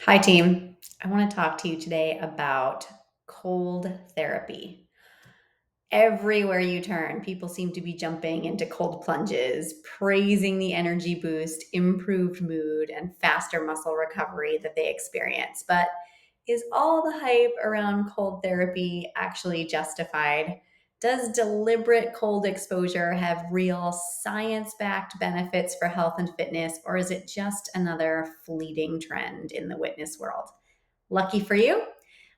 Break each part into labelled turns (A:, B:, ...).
A: Hi, team. I want to talk to you today about cold therapy. Everywhere you turn, people seem to be jumping into cold plunges, praising the energy boost, improved mood, and faster muscle recovery that they experience. But is all the hype around cold therapy actually justified? Does deliberate cold exposure have real science backed benefits for health and fitness, or is it just another fleeting trend in the witness world? Lucky for you,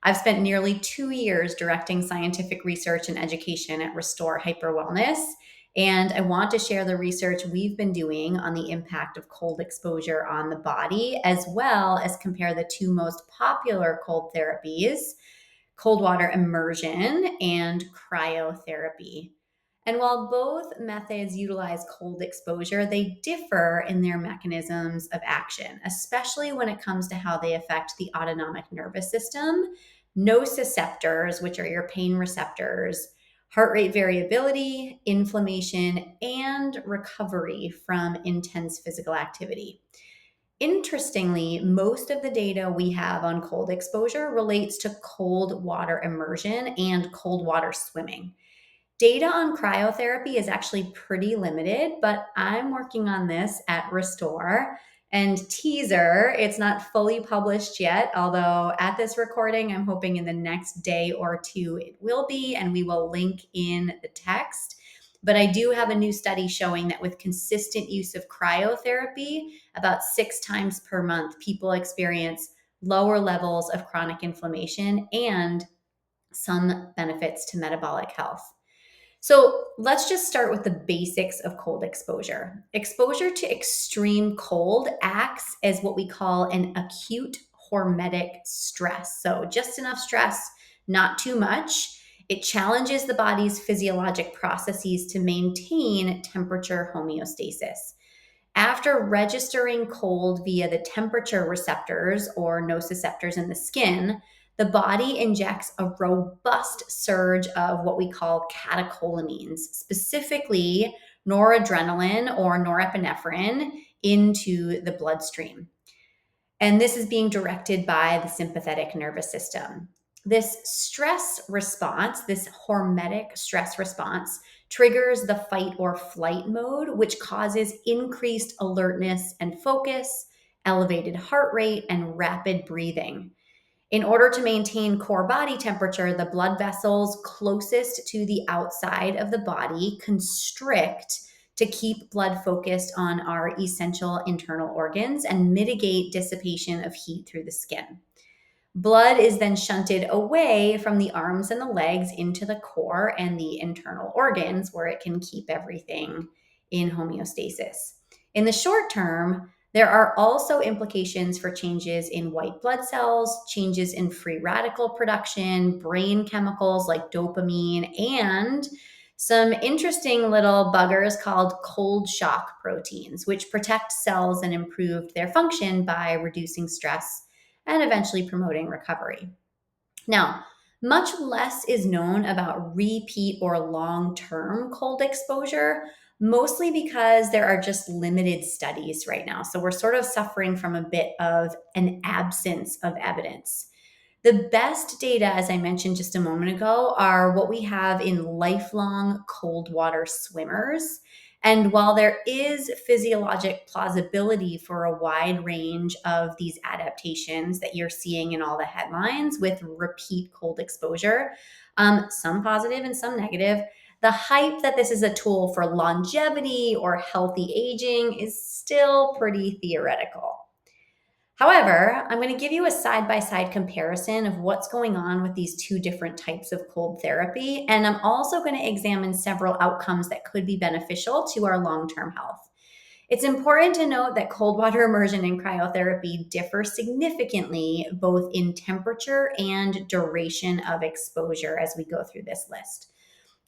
A: I've spent nearly 2 years directing scientific research and education at Restore Hyper Wellness. And I want to share the research we've been doing on the impact of cold exposure on the body, as well as compare the two most popular cold therapies: cold water immersion and cryotherapy. And while both methods utilize cold exposure, they differ in their mechanisms of action, especially when it comes to how they affect the autonomic nervous system, nociceptors, which are your pain receptors, heart rate variability, inflammation, and recovery from intense physical activity. Interestingly, most of the data we have on cold exposure relates to cold water immersion and cold water swimming. Data on cryotherapy is actually pretty limited, but I'm working on this at Restore. And teaser, it's not fully published yet, although at this recording, I'm hoping in the next day or two it will be, and we will link in the text. But I do have a new study showing that with consistent use of cryotherapy, about 6 times per month, people experience lower levels of chronic inflammation and some benefits to metabolic health. So let's just start with the basics of cold exposure. Exposure to extreme cold acts as what we call an acute hormetic stress. So just enough stress, not too much. It challenges the body's physiologic processes to maintain temperature homeostasis. After registering cold via the temperature receptors or nociceptors in the skin, the body injects a robust surge of what we call catecholamines, specifically noradrenaline or norepinephrine, into the bloodstream. And this is being directed by the sympathetic nervous system. This stress response, this hormetic stress response, triggers the fight or flight mode, which causes increased alertness and focus, elevated heart rate, and rapid breathing. In order to maintain core body temperature, the blood vessels closest to the outside of the body constrict to keep blood focused on our essential internal organs and mitigate dissipation of heat through the skin. Blood is then shunted away from the arms and the legs into the core and the internal organs where it can keep everything in homeostasis. In the short term, there are also implications for changes in white blood cells, changes in free radical production, brain chemicals like dopamine, and some interesting little buggers called cold shock proteins, which protect cells and improve their function by reducing stress and eventually promoting recovery. Now, much less is known about repeat or long term cold exposure, mostly because there are just limited studies right now. So we're sort of suffering from a bit of an absence of evidence. The best data, as I mentioned just a moment ago, are what we have in lifelong cold water swimmers. And while there is physiologic plausibility for a wide range of these adaptations that you're seeing in all the headlines with repeat cold exposure, some positive and some negative, the hype that this is a tool for longevity or healthy aging is still pretty theoretical. However, I'm going to give you a side by side comparison of what's going on with these two different types of cold therapy. And I'm also going to examine several outcomes that could be beneficial to our long term health. It's important to note that cold water immersion and cryotherapy differ significantly both in temperature and duration of exposure as we go through this list.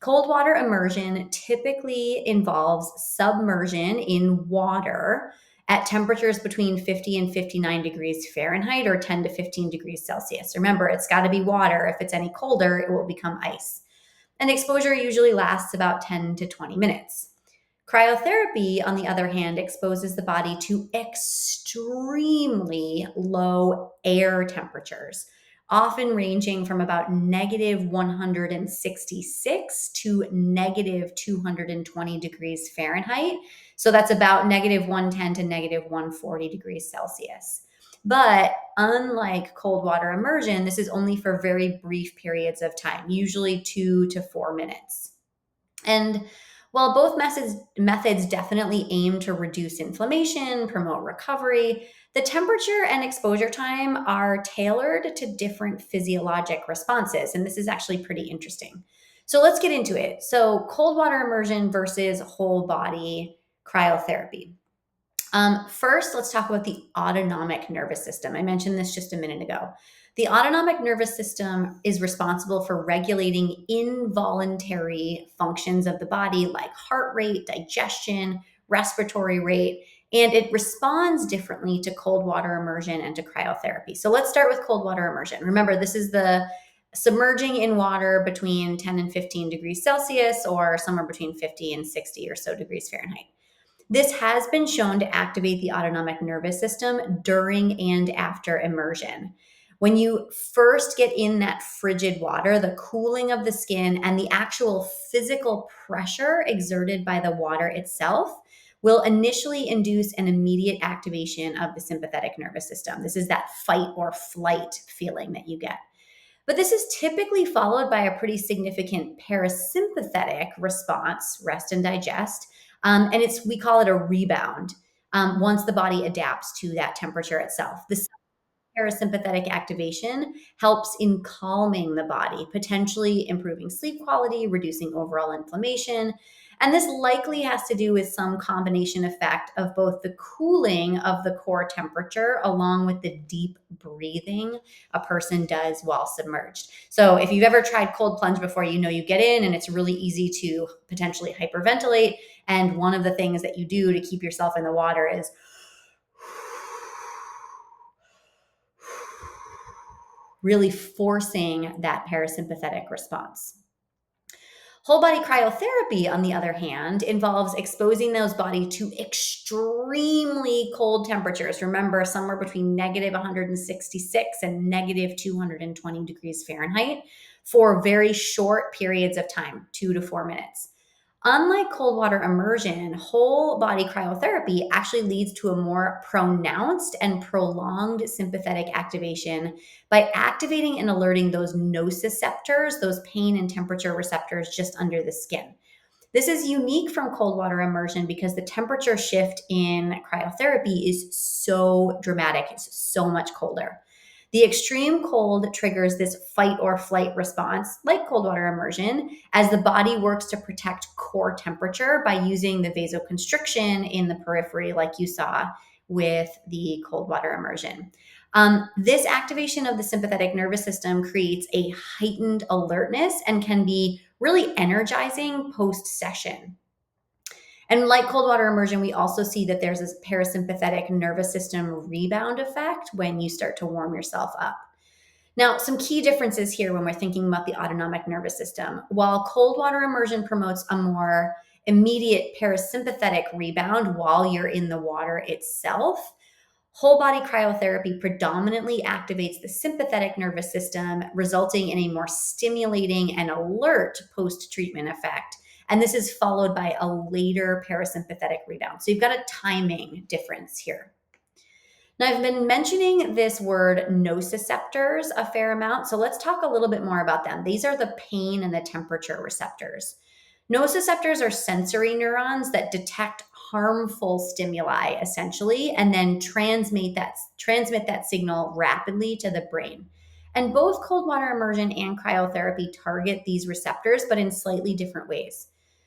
A: Cold water immersion typically involves submersion in water at temperatures between 50 and 59 degrees Fahrenheit or 10 to 15 degrees Celsius. Remember, it's got to be water. If it's any colder, it will become ice. And exposure usually lasts about 10 to 20 minutes. Cryotherapy, on the other hand, exposes the body to extremely low air temperatures, often ranging from about negative 166 to negative 220 degrees Fahrenheit. So that's about negative 110 to negative 140 degrees Celsius. But unlike cold water immersion, this is only for very brief periods of time, usually 2 to 4 minutes. And while both methods definitely aim to reduce inflammation, promote recovery, the temperature and exposure time are tailored to different physiologic responses. And this is actually pretty interesting. So let's get into it. So, cold water immersion versus whole body cryotherapy. First, let's talk about the autonomic nervous system. I mentioned this just a minute ago. The autonomic nervous system is responsible for regulating involuntary functions of the body like heart rate, digestion, respiratory rate, and it responds differently to cold water immersion and to cryotherapy. So let's start with cold water immersion. Remember, this is the submerging in water between 10 and 15 degrees Celsius or somewhere between 50 and 60 or so degrees Fahrenheit. This has been shown to activate the autonomic nervous system during and after immersion. When you first get in that frigid water, the cooling of the skin and the actual physical pressure exerted by the water itself will initially induce an immediate activation of the sympathetic nervous system. This is that fight or flight feeling that you get. But this is typically followed by a pretty significant parasympathetic response, rest and digest. And we call it a rebound once the body adapts to that temperature itself. The parasympathetic activation helps in calming the body, potentially improving sleep quality, reducing overall inflammation. And this likely has to do with some combination effect of both the cooling of the core temperature along with the deep breathing a person does while submerged. So if you've ever tried cold plunge before, you know you get in and it's really easy to potentially hyperventilate. And one of the things that you do to keep yourself in the water is really forcing that parasympathetic response. Whole body cryotherapy, on the other hand, involves exposing those bodies to extremely cold temperatures. Remember, somewhere between negative 166 and negative 220 degrees Fahrenheit for very short periods of time, 2 to 4 minutes. Unlike cold water immersion, whole body cryotherapy actually leads to a more pronounced and prolonged sympathetic activation by activating and alerting those nociceptors, those pain and temperature receptors just under the skin. This is unique from cold water immersion because the temperature shift in cryotherapy is so dramatic. It's so much colder. The extreme cold triggers this fight or flight response, like cold water immersion, as the body works to protect core temperature by using the vasoconstriction in the periphery, like you saw with the cold water immersion. This activation of the sympathetic nervous system creates a heightened alertness and can be really energizing post session. And like cold water immersion, we also see that there's this parasympathetic nervous system rebound effect when you start to warm yourself up. Now, some key differences here when we're thinking about the autonomic nervous system. While cold water immersion promotes a more immediate parasympathetic rebound while you're in the water itself, whole body cryotherapy predominantly activates the sympathetic nervous system, resulting in a more stimulating and alert post treatment effect. And this is followed by a later parasympathetic rebound. So you've got a timing difference here. Now, I've been mentioning this word nociceptors a fair amount, so let's talk a little bit more about them. These are the pain and the temperature receptors. Nociceptors are sensory neurons that detect harmful stimuli, essentially, and then transmit that signal rapidly to the brain. And both cold water immersion and cryotherapy target these receptors, but in slightly different ways.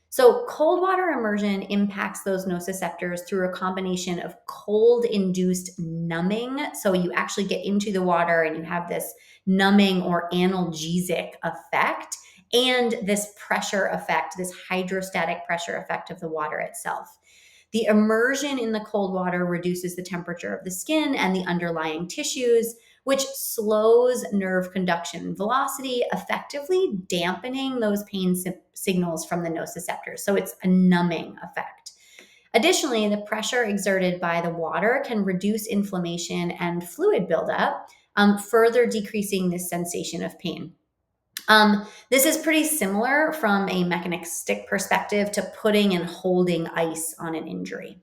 A: So, cold water immersion impacts those nociceptors through a combination of cold induced numbing. So, you actually get into the water and you have this numbing or analgesic effect, and this pressure effect, this hydrostatic pressure effect of the water itself. The immersion in the cold water reduces the temperature of the skin and the underlying tissues, which slows nerve conduction velocity, effectively dampening those pain signals from the nociceptors. So it's a numbing effect. Additionally, the pressure exerted by the water can reduce inflammation and fluid buildup, further decreasing this sensation of pain. This is pretty similar from a mechanistic perspective to putting and holding ice on an injury.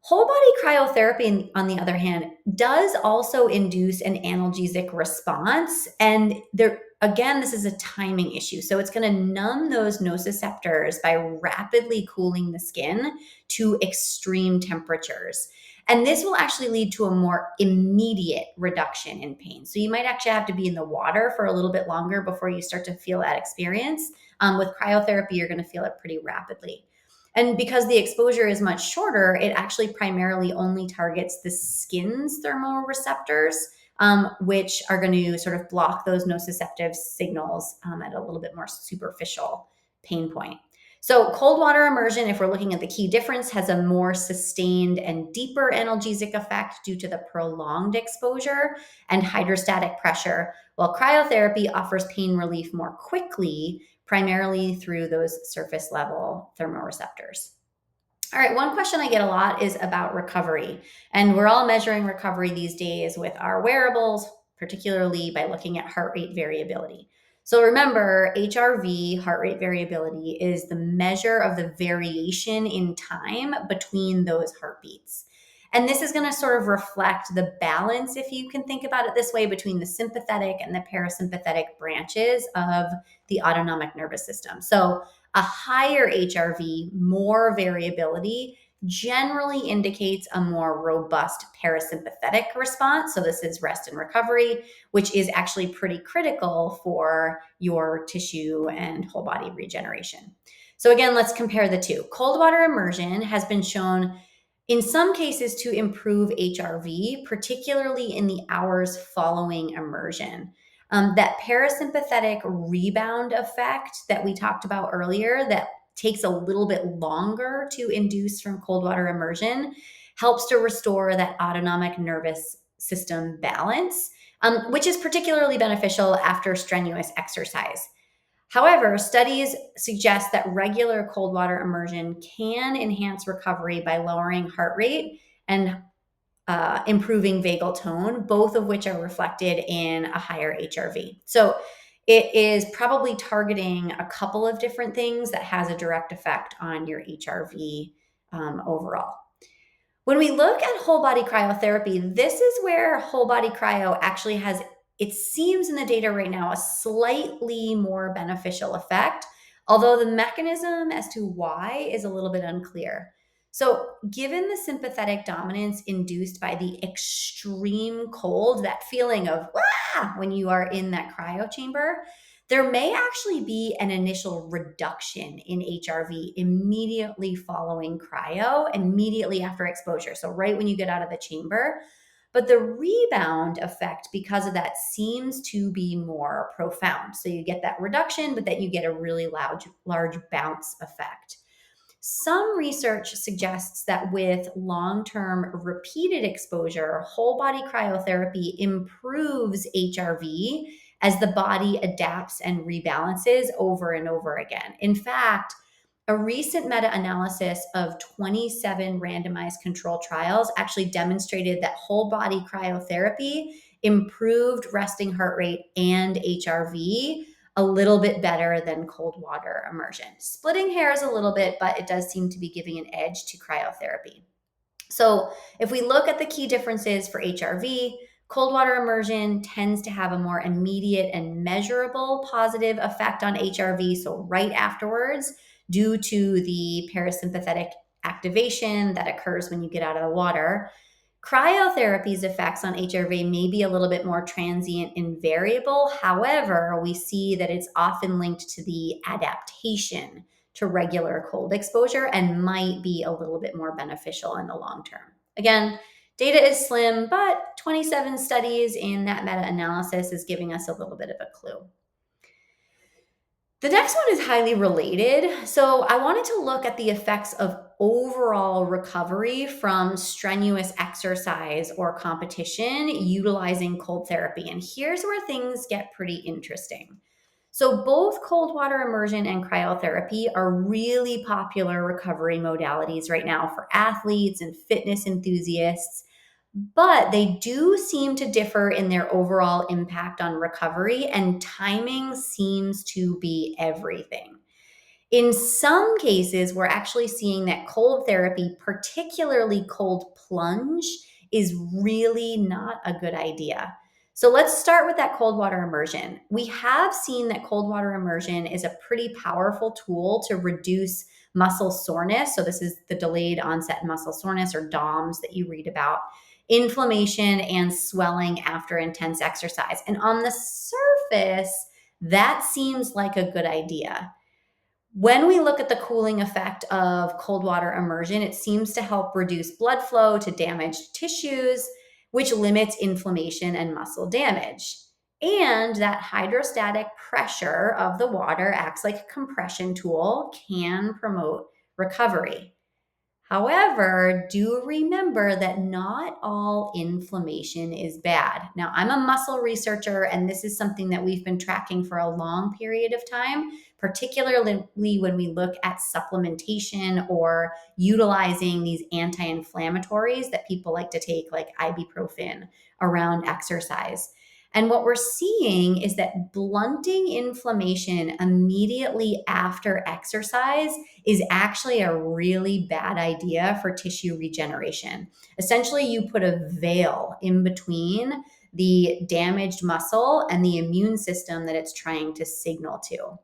A: Whole body cryotherapy, on the other hand, does also induce an analgesic response. And there, again, this is a timing issue. So it's going to numb those nociceptors by rapidly cooling the skin to extreme temperatures. And this will actually lead to a more immediate reduction in pain. So you might actually have to be in the water for a little bit longer before you start to feel that experience. With cryotherapy, you're going to feel it pretty rapidly. And because the exposure is much shorter, it actually primarily only targets the skin's thermoreceptors, which are going to sort of block those nociceptive signals at a little bit more superficial pain point. So cold water immersion, if we're looking at the key difference, has a more sustained and deeper analgesic effect due to the prolonged exposure and hydrostatic pressure, while cryotherapy offers pain relief more quickly, primarily through those surface level thermoreceptors. All right, one question I get a lot is about recovery. And we're all measuring recovery these days with our wearables, particularly by looking at heart rate variability. So remember, HRV, heart rate variability, is the measure of the variation in time between those heartbeats. And this is going to sort of reflect the balance, if you can think about it this way, between the sympathetic and the parasympathetic branches of the autonomic nervous system. So a higher HRV, more variability, generally indicates a more robust parasympathetic response. So this is rest and recovery, which is actually pretty critical for your tissue and whole body regeneration. So again, let's compare the two. Cold water immersion has been shown in some cases to improve HRV, particularly in the hours following immersion. That parasympathetic rebound effect that we talked about earlier, that takes a little bit longer to induce from cold water immersion, helps to restore that autonomic nervous system balance, which is particularly beneficial after strenuous exercise. However, studies suggest that regular cold water immersion can enhance recovery by lowering heart rate and improving vagal tone, both of which are reflected in a higher HRV. So it is probably targeting a couple of different things that has a direct effect on your HRV overall. When we look at whole body cryotherapy, this is where whole body cryo actually has, it seems in the data right now, a slightly more beneficial effect, although the mechanism as to why is a little bit unclear. So given the sympathetic dominance induced by the extreme cold, that feeling of when you are in that cryo chamber, there may actually be an initial reduction in HRV immediately following cryo, immediately after exposure. So right when you get out of the chamber. But the rebound effect, because of that, seems to be more profound. So you get that reduction, but then you get a really large bounce effect. Some research suggests that with long-term repeated exposure, whole body cryotherapy improves HRV as the body adapts and rebalances over and over again. In fact, a recent meta-analysis of 27 randomized controlled trials actually demonstrated that whole body cryotherapy improved resting heart rate and HRV a little bit better than cold water immersion. Splitting hairs a little bit, but it does seem to be giving an edge to cryotherapy. So if we look at the key differences for HRV, cold water immersion tends to have a more immediate and measurable positive effect on HRV, so right afterwards, due to the parasympathetic activation that occurs when you get out of the water. Cryotherapy's effects on HRV may be a little bit more transient and variable. However, we see that it's often linked to the adaptation to regular cold exposure and might be a little bit more beneficial in the long term. Again, data is slim, but 27 studies in that meta-analysis is giving us a little bit of a clue. The next one is highly related. So I wanted to look at the effects of overall recovery from strenuous exercise or competition utilizing cold therapy. And here's where things get pretty interesting. So both cold water immersion and cryotherapy are really popular recovery modalities right now for athletes and fitness enthusiasts, but they do seem to differ in their overall impact on recovery, and timing seems to be everything. In some cases, we're actually seeing that cold therapy, particularly cold plunge, is really not a good idea. So let's start with that cold water immersion. We have seen that cold water immersion is a pretty powerful tool to reduce muscle soreness. So, this is the delayed onset muscle soreness, or DOMS, that you read about, inflammation and swelling after intense exercise. And on the surface, that seems like a good idea. When we look at the cooling effect of cold water immersion, it seems to help reduce blood flow to damaged tissues, which limits inflammation and muscle damage. And that hydrostatic pressure of the water acts like a compression tool, can promote recovery. However, do remember that not all inflammation is bad. Now, I'm a muscle researcher, and this is something that we've been tracking for a long period of time, particularly when we look at supplementation or utilizing these anti inflammatories that people like to take, like ibuprofen, around exercise. And what we're seeing is that blunting inflammation immediately after exercise is actually a really bad idea for tissue regeneration. Essentially, you put a veil in between the damaged muscle and the immune system that it's trying to signal to.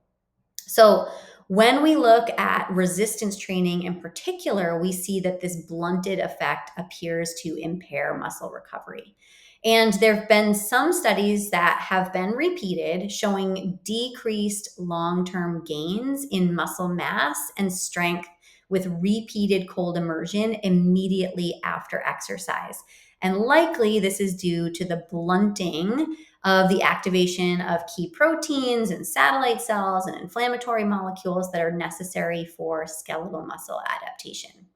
A: So, when we look at resistance training in particular, we see that this blunted effect appears to impair muscle recovery. And there have been some studies that have been repeated showing decreased long term gains in muscle mass and strength with repeated cold immersion immediately after exercise. And likely this is due to the blunting of the activation of key proteins and satellite cells and inflammatory molecules that are necessary for skeletal muscle adaptation.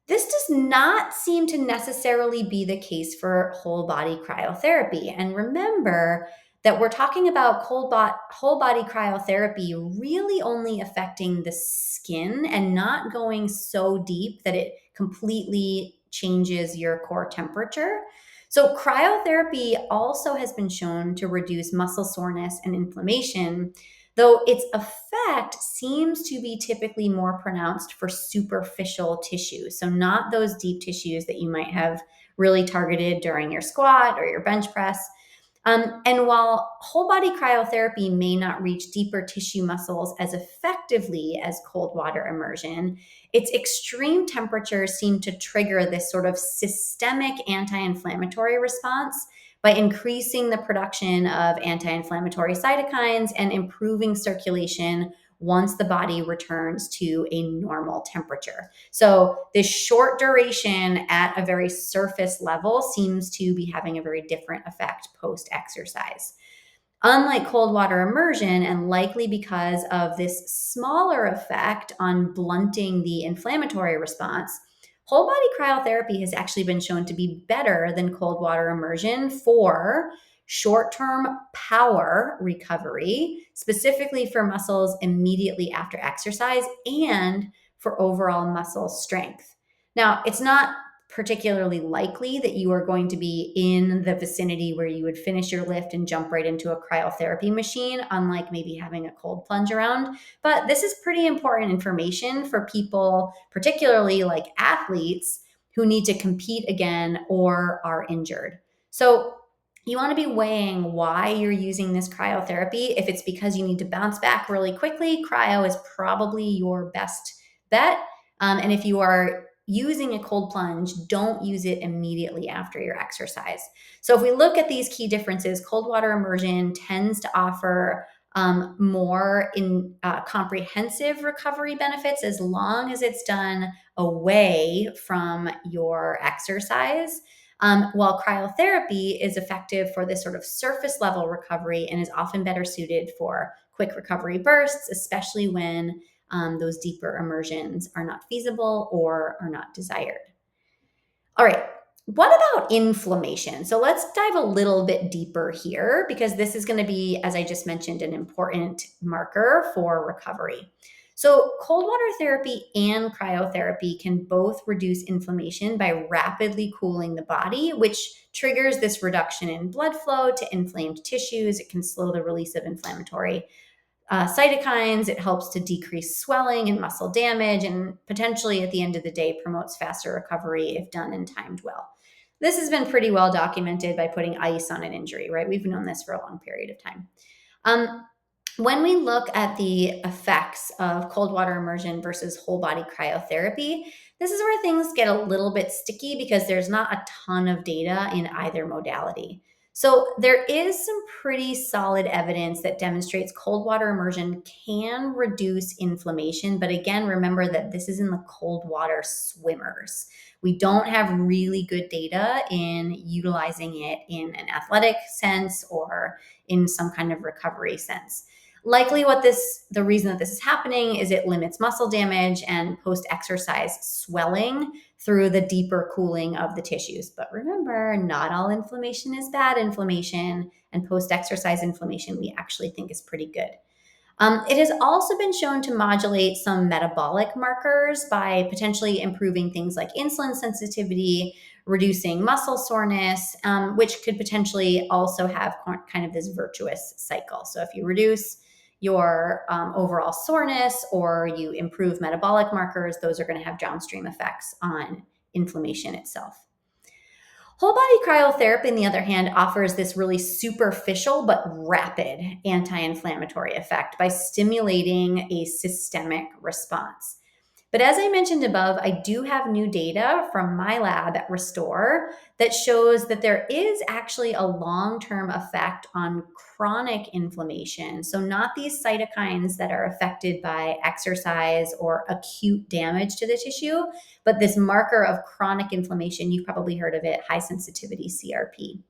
A: This does not seem to necessarily be the case for whole body cryotherapy. And remember that we're talking about whole body cryotherapy really only affecting the skin and not going so deep that it completely changes your core temperature. So, cryotherapy also has been shown to reduce muscle soreness and inflammation, though its effect seems to be typically more pronounced for superficial tissue. So, not those deep tissues that you might have really targeted during your squat or your bench press. And while whole body cryotherapy may not reach deeper tissue muscles as effectively as cold water immersion, its extreme temperatures seem to trigger this sort of systemic anti inflammatory response by increasing the production of anti inflammatory cytokines and improving circulation once the body returns to a normal temperature. So, this short duration at a very surface level seems to be having a very different effect post exercise. Unlike cold water immersion, and likely because of this smaller effect on blunting the inflammatory response, whole body cryotherapy has actually been shown to be better than cold water immersion for short term power recovery, specifically for muscles immediately after exercise and for overall muscle strength. Now, it's not particularly likely that you are going to be in the vicinity where you would finish your lift and jump right into a cryotherapy machine, unlike maybe having a cold plunge around. But this is pretty important information for people, particularly like athletes who need to compete again or are injured. So, you want to be weighing why you're using this cryotherapy. If it's because you need to bounce back really quickly, cryo is probably your best bet. And if you are using a cold plunge, don't use it immediately after your exercise. So, if we look at these key differences, cold water immersion tends to offer more in comprehensive recovery benefits as long as it's done away from your exercise. While cryotherapy is effective for this sort of surface level recovery and is often better suited for quick recovery bursts, especially when those deeper immersions are not feasible or are not desired. All right. What about inflammation? So let's dive a little bit deeper here because this is going to be, as I just mentioned, an important marker for recovery. So, cold water therapy and cryotherapy can both reduce inflammation by rapidly cooling the body, which triggers this reduction in blood flow to inflamed tissues. It can slow the release of inflammatory cytokines. It helps to decrease swelling and muscle damage, and potentially at the end of the day promotes faster recovery if done and timed well. This has been pretty well documented by putting ice on an injury, right? We've known this for a long period of time. Um, when we look at the effects of cold water immersion versus whole body cryotherapy, this is where things get a little bit sticky because there's not a ton of data in either modality. So, there is some pretty solid evidence that demonstrates cold water immersion can reduce inflammation. But again, remember that this is in the cold water swimmers. We don't have really good data in utilizing it in an athletic sense or in some kind of recovery sense. Likely the reason that this is happening is it limits muscle damage and post-exercise swelling through the deeper cooling of the tissues. But remember, not all inflammation is bad inflammation, and post-exercise inflammation we actually think is pretty good. It has also been shown to modulate some metabolic markers by potentially improving things like insulin sensitivity, reducing muscle soreness, which could potentially also have kind of this virtuous cycle. So if you reduce your overall soreness or you improve metabolic markers, those are going to have downstream effects on inflammation itself. Whole body cryotherapy, on the other hand, offers this really superficial but rapid anti inflammatory effect by stimulating a systemic response. But as I mentioned above, I do have new data from my lab at Restore that shows that there is actually a long term effect on chronic inflammation. So, not these cytokines that are affected by exercise or acute damage to the tissue, but this marker of chronic inflammation. You've probably heard of it, high sensitivity CRP.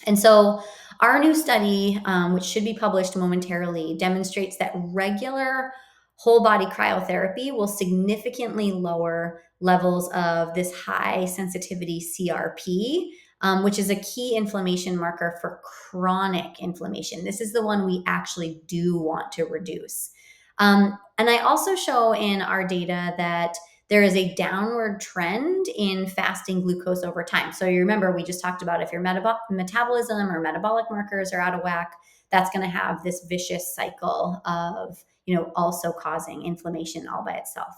A: And so, our new study, which should be published momentarily, demonstrates that regular whole body cryotherapy will significantly lower levels of this high sensitivity CRP, which is a key inflammation marker for chronic inflammation. This is the one we actually do want to reduce. And I also show in our data that there is a downward trend in fasting glucose over time. So you remember we just talked about if your metabolism or metabolic markers are out of whack, that's going to have this vicious cycle of, also causing inflammation all by itself.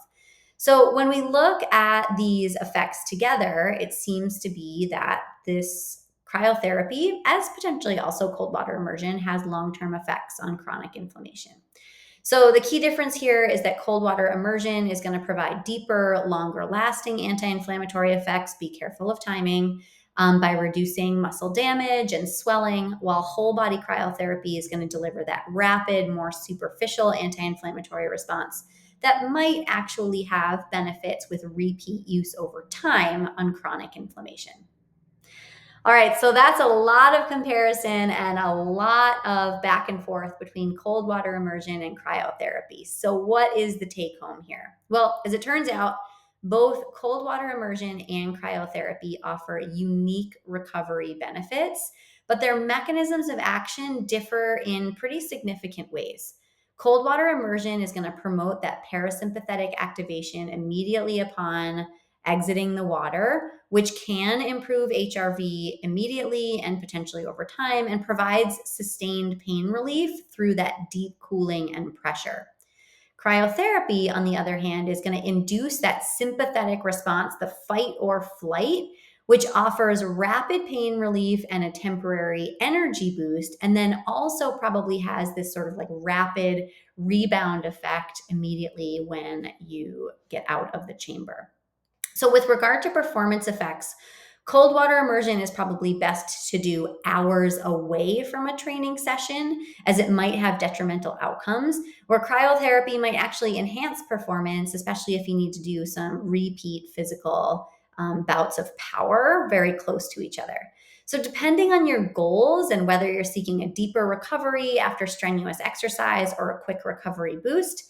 A: So when we look at these effects together, it seems to be that this cryotherapy, as potentially also cold water immersion, has long-term effects on chronic inflammation. So the key difference here is that cold water immersion is going to provide deeper, longer lasting anti-inflammatory effects. Be careful of timing by reducing muscle damage and swelling, while whole body cryotherapy is going to deliver that rapid, more superficial anti-inflammatory response that might actually have benefits with repeat use over time on chronic inflammation. All right, so that's a lot of comparison and a lot of back and forth between cold water immersion and cryotherapy. So, what is the take home here? Well, as it turns out, both cold water immersion and cryotherapy offer unique recovery benefits, but their mechanisms of action differ in pretty significant ways. Cold water immersion is going to promote that parasympathetic activation immediately upon exiting the water, which can improve HRV immediately and potentially over time and provides sustained pain relief through that deep cooling and pressure. Cryotherapy, on the other hand, is going to induce that sympathetic response, the fight or flight, which offers rapid pain relief and a temporary energy boost, and then also probably has this sort of like rapid rebound effect immediately when you get out of the chamber. So, with regard to performance effects, cold water immersion is probably best to do hours away from a training session, as it might have detrimental outcomes, where cryotherapy might actually enhance performance, especially if you need to do some repeat physical bouts of power very close to each other. So, depending on your goals and whether you're seeking a deeper recovery after strenuous exercise or a quick recovery boost,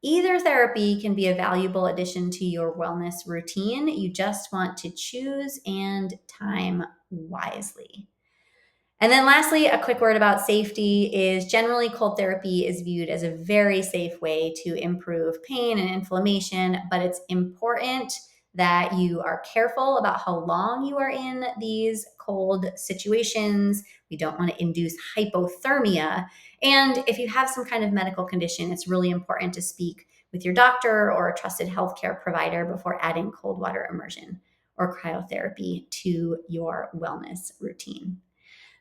A: Either therapy can be a valuable addition to your wellness routine. You just want to choose and time wisely. And then lastly, a quick word about safety is generally cold therapy is viewed as a very safe way to improve pain and inflammation, but it's important that you are careful about how long you are in these cold situations. We don't want to induce hypothermia. And if you have some kind of medical condition, it's really important to speak with your doctor or a trusted healthcare provider before adding cold water immersion or cryotherapy to your wellness routine.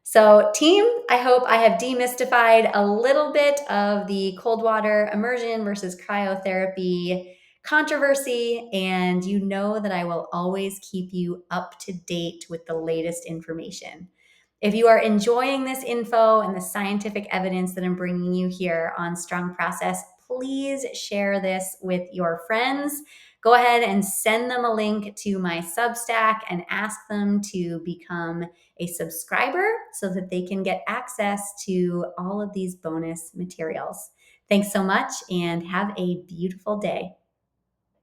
A: So, team, I hope I have demystified a little bit of the cold water immersion versus cryotherapy controversy. And you know that I will always keep you up to date with the latest information. If you are enjoying this info and the scientific evidence that I'm bringing you here on Strong Process, please share this with your friends. Go ahead and send them a link to my Substack and ask them to become a subscriber so that they can get access to all of these bonus materials. Thanks so much and have a beautiful day.